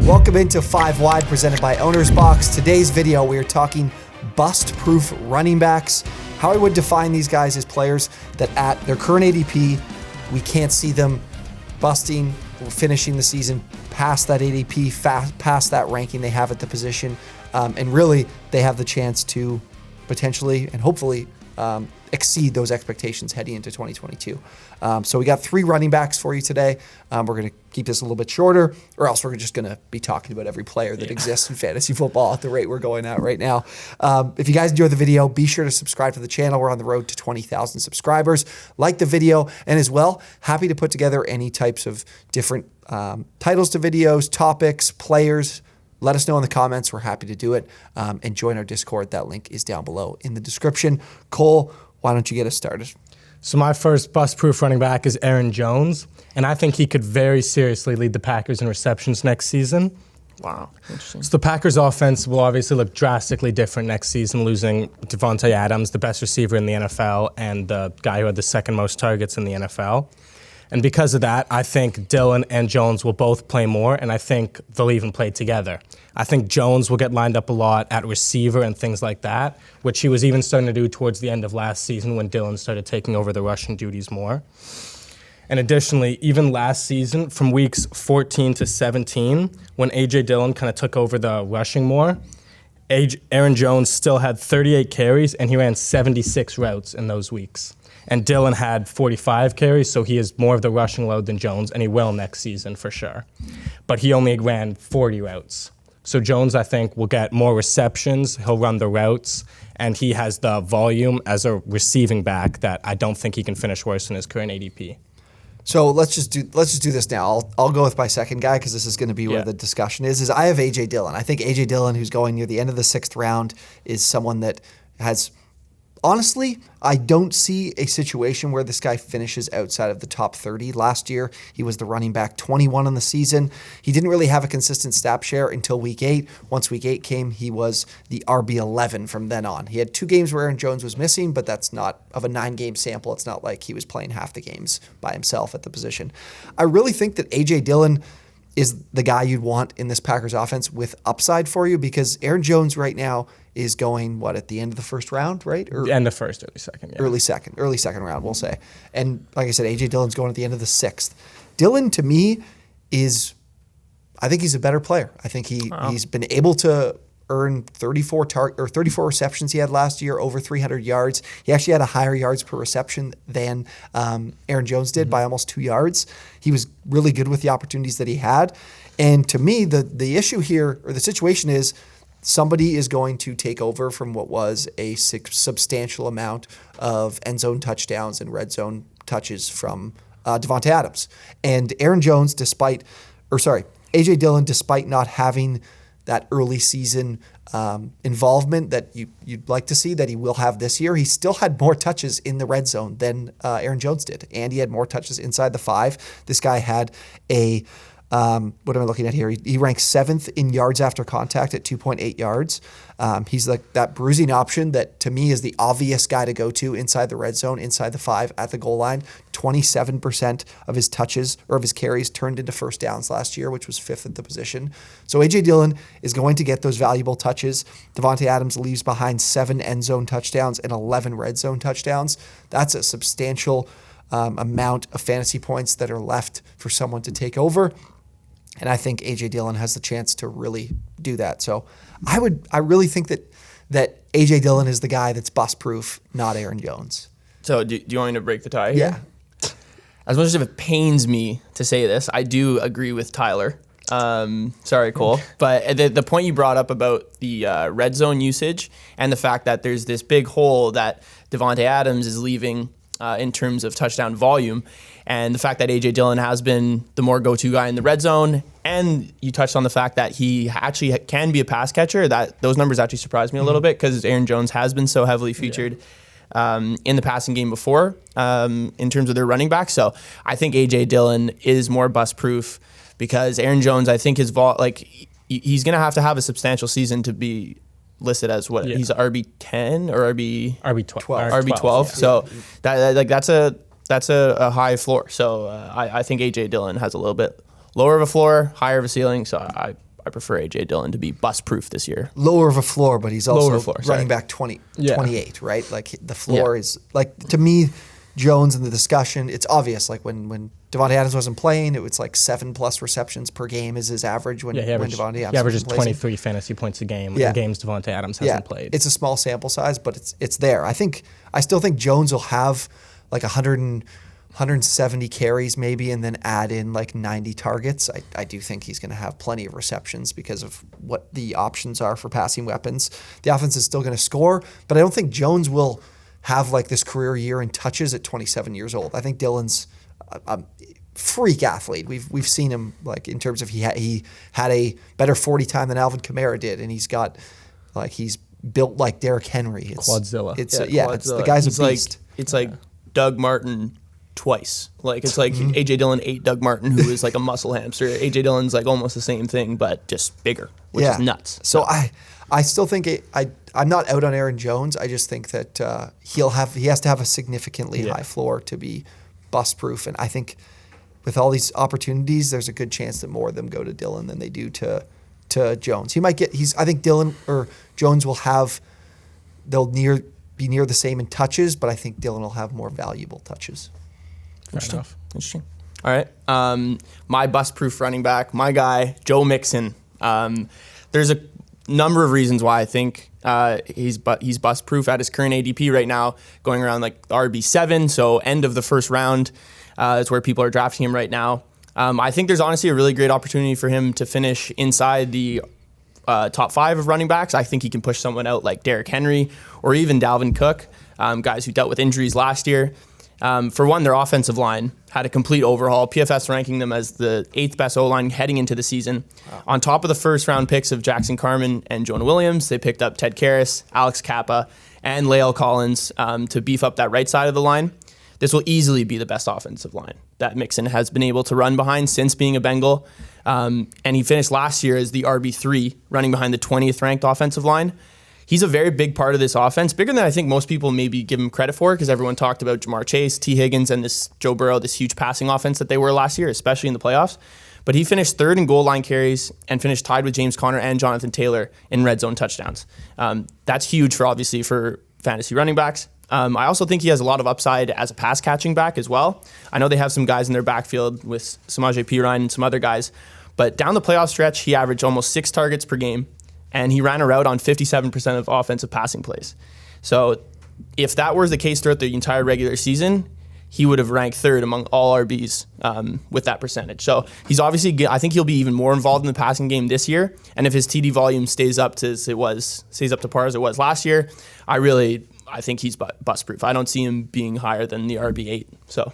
Welcome into 5 Wide presented by OwnersBox. Today's video, we are talking bust-proof running backs. How I would define these guys as players that at their current ADP, we can't see them busting or finishing the season past that ADP, past that ranking they have at the position. And really, they have the chance to potentially and hopefully exceed those expectations heading into 2022. So we got 3 running backs for you today. We're going to keep this a little bit shorter, or else we're just going to be talking about every player that exists in fantasy football at the rate we're going at right now. If you guys enjoyed the video, be sure to subscribe to the channel. We're on the road to 20,000 subscribers. Like the video, and as well, happy to put together any types of different titles to videos, topics, players. Let us know in the comments. We're happy to do it. And join our Discord. That link is down below in the description. Cole, why don't you get us started? So my first bust-proof running back is Aaron Jones, and I think he could very seriously lead the Packers in receptions next season. Wow, interesting. So the Packers' offense will obviously look drastically different next season, losing Davante Adams, the best receiver in the NFL, and the guy who had the second most targets in the NFL. And because of that, I think Dillon and Jones will both play more, and I think they'll even play together. I think Jones will get lined up a lot at receiver and things like that, which he was even starting to do towards the end of last season when Dillon started taking over the rushing duties more. And additionally, even last season, from weeks 14 to 17, when A.J. Dillon kind of took over the rushing more, Aaron Jones still had 38 carries, and he ran 76 routes in those weeks. And Dillon had 45 carries, so he has more of the rushing load than Jones, and he will next season for sure. But he only ran 40 routes. So Jones, I think, will get more receptions, he'll run the routes, and he has the volume as a receiving back that I don't think he can finish worse than his current ADP. So let's just do this now. I'll go with my second guy because this is going to be where the discussion is I have A.J. Dillon. I think A.J. Dillon, who's going near the end of the 6th round, is someone that has... Honestly, I don't see a situation where this guy finishes outside of the top 30. Last year, he was the running back 21 on the season. He didn't really have a consistent snap share until week 8. Once week 8 came, he was the RB11 from then on. He had 2 games where Aaron Jones was missing, but that's not of a 9-game sample. It's not like he was playing half the games by himself at the position. I really think that A.J. Dillon is the guy you'd want in this Packers offense with upside for you, because Aaron Jones right now is going, at the end of the 1st round, right? Or end of first, early second, yeah. Early second round, we'll say. And like I said, A.J. Dillon's going at the end of the 6th. Dillon, to me, I think he's a better player. I think he's been able to earn 34 receptions he had last year, over 300 yards. He actually had a higher yards per reception than Aaron Jones did by almost 2 yards. He was really good with the opportunities that he had. And to me, the issue here, or the situation is, somebody is going to take over from what was a substantial amount of end zone touchdowns and red zone touches from Davante Adams. And Aaron Jones, A.J. Dillon, despite not having that early season involvement that you'd like to see that he will have this year, he still had more touches in the red zone than Aaron Jones did. And he had more touches inside the 5. This guy had what am I looking at here? He ranks 7th in yards after contact at 2.8 yards. He's like that bruising option that to me is the obvious guy to go to inside the red zone, inside the 5 at the goal line. 27% of his touches or of his carries turned into first downs last year, which was 5th at the position. So A.J. Dillon is going to get those valuable touches. Davante Adams leaves behind 7 end zone touchdowns and 11 red zone touchdowns. That's a substantial amount of fantasy points that are left for someone to take over. And I think A.J. Dillon has the chance to really do that. So I really think that A.J. Dillon is the guy that's bust-proof, not Aaron Jones. So do you want me to break the tie here? Yeah. As much as it pains me to say this, I do agree with Tyler. Sorry, Cole. But the point you brought up about the red zone usage and the fact that there's this big hole that Davante Adams is leaving in terms of touchdown volume, and the fact that A.J. Dillon has been the more go-to guy in the red zone, and you touched on the fact that he actually can be a pass catcher, that those numbers actually surprised me a little bit, because Aaron Jones has been so heavily featured in the passing game before in terms of their running back. So I think A.J. Dillon is more bust-proof, because Aaron Jones, I think he's going to have a substantial season to be listed as what he's RB10 or RB12. So that's a high floor. So I think A.J. Dillon has a little bit lower of a floor, higher of a ceiling. So I I prefer A.J. Dillon to be bust-proof this year. Lower of a floor, but he's also Floor, running back 28, right? Like the floor is like, to me, Jones in the discussion, it's obvious. Like when Davante Adams wasn't playing, it was like 7+ receptions per game is his average when Davante Adams he averages wasn't 23 fantasy points a game in games Davante Adams hasn't played. It's a small sample size, but it's there. I still think Jones will have like 170 carries maybe, and then add in like 90 targets. I do think he's going to have plenty of receptions because of what the options are for passing weapons. The offense is still going to score, but I don't think Jones will have like this career year in touches at 27 years old. I think Dillon's a freak athlete. We've seen him like in terms of he had a better 40 time than Alvin Kamara did, and he's built like Derrick Henry. Quadzilla. It's the guy's a beast. It's like Doug Martin twice. Like it's like A.J. Dillon ate Doug Martin, who is like a muscle hamster. A.J. Dillon's like almost the same thing, but just bigger, which is nuts. So I still think I'm not out on Aaron Jones. I just think that he has to have a significantly high floor to be bust proof, and I think with all these opportunities, there's a good chance that more of them go to Dillon than they do to Jones. I think Dillon or Jones they'll be near the same in touches, but I think Dillon will have more valuable touches. Interesting. All right. My bust-proof running back, my guy, Joe Mixon. There's a number of reasons why I think he's bust-proof at his current ADP right now, going around like RB7, so end of the first round is where people are drafting him right now. I think there's honestly a really great opportunity for him to finish inside the top 5 of running backs. I think he can push someone out like Derrick Henry or even Dalvin Cook, guys who dealt with injuries last year. For one, their offensive line had a complete overhaul. PFF ranking them as the 8th best O-line heading into the season. Wow. On top of the first-round picks of Jackson Carman and Jonah Williams, they picked up Ted Karras, Alex Kappa, and Lael Collins to beef up that right side of the line. This will easily be the best offensive line that Mixon has been able to run behind since being a Bengal. And he finished last year as the RB3, running behind the 20th ranked offensive line. He's a very big part of this offense, bigger than I think most people maybe give him credit for, because everyone talked about Jamar Chase, T. Higgins, and this Joe Burrow, this huge passing offense that they were last year, especially in the playoffs. But he finished 3rd in goal line carries and finished tied with James Conner and Jonathan Taylor in red zone touchdowns. That's huge for fantasy running backs. I also think he has a lot of upside as a pass catching back as well. I know they have some guys in their backfield with Samaje Perine and some other guys, but down the playoff stretch, he averaged almost 6 targets per game, and he ran a route on 57% of offensive passing plays. So if that was the case throughout the entire regular season, he would have ranked 3rd among all RBs with that percentage. So he's obviously, I think he'll be even more involved in the passing game this year. And if his TD volume stays up to par as it was last year, I think he's bust proof. I don't see him being higher than the RB8. So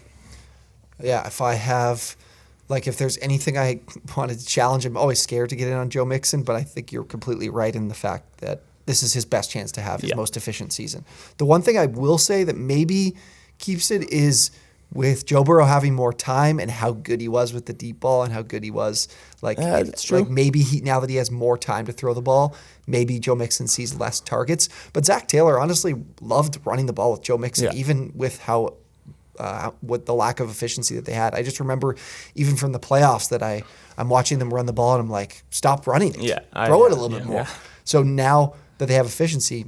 yeah, if there's anything I wanted to challenge, I'm always scared to get in on Joe Mixon, but I think you're completely right in the fact that this is his best chance to have his most efficient season. The one thing I will say that maybe keeps it is with Joe Burrow having more time and how good he was with the deep ball and how good he was. That's true. Like maybe now that he has more time to throw the ball, maybe Joe Mixon sees less targets. But Zach Taylor honestly loved running the ball with Joe Mixon, even with with the lack of efficiency that they had. I just remember even from the playoffs that I'm watching them run the ball and I'm like, stop running it. Throw it a little bit more. So now that they have efficiency,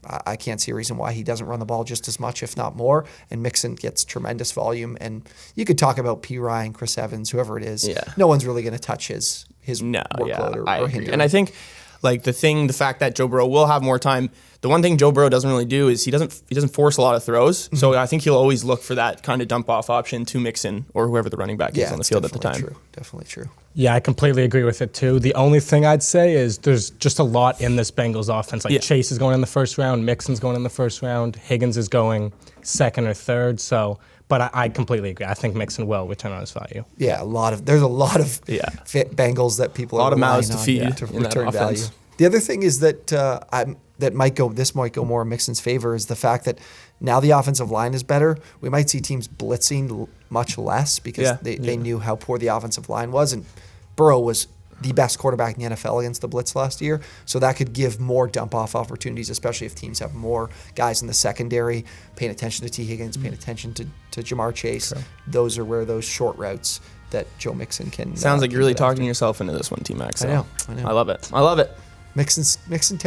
I can't see a reason why he doesn't run the ball just as much, if not more. And Mixon gets tremendous volume. And you could talk about P. Ryan, Chris Evans, whoever it is. Yeah. No one's really going to touch his workload or hinder. And I think the fact that Joe Burrow will have more time, the one thing Joe Burrow doesn't really do is he doesn't force a lot of throws. Mm-hmm. So I think he'll always look for that kind of dump off option to Mixon or whoever the running back is on the field at the time. Definitely true. Yeah, I completely agree with it too. The only thing I'd say is there's just a lot in this Bengals offense. Chase is going in the first round, Mixon's going in the first round, Higgins is going 2nd or 3rd. So, but I completely agree. I think Mixon will return on his value. Yeah, there's a lot of Bengals that people are a lot of mouths to feed to return value. The other thing is that this might go more in Mixon's favor is the fact that now the offensive line is better. We might see teams blitzing much less because they knew how poor the offensive line was, and Burrow was the best quarterback in the NFL against the blitz last year. So that could give more dump-off opportunities, especially if teams have more guys in the secondary paying attention to T. Higgins, paying attention to Jamar Chase. Sure. Those are where those short routes that Joe Mixon can. Sounds like you're really get after. talking yourself into this one, T-Max. I know. I love it. I love it. Mixon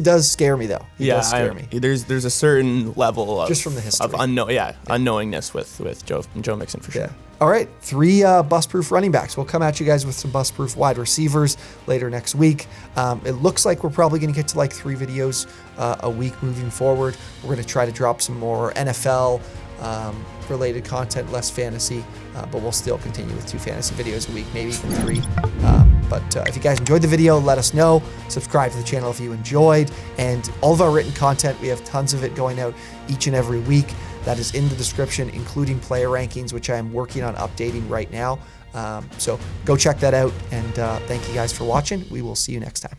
does scare me though. He does scare me. There's a certain level of Just from the history. of unknowingness with Joe Mixon for sure. Yeah. All right, 3 bust-proof running backs. We'll come at you guys with some bust-proof wide receivers later next week. It looks like we're probably going to get to like 3 videos a week moving forward. We're going to try to drop some more NFL related content, less fantasy, but we'll still continue with 2 fantasy videos a week, maybe even 3. But if you guys enjoyed the video, let us know. Subscribe to the channel if you enjoyed. And all of our written content, we have tons of it going out each and every week. That is in the description, including player rankings, which I am working on updating right now. So go check that out. And thank you guys for watching. We will see you next time.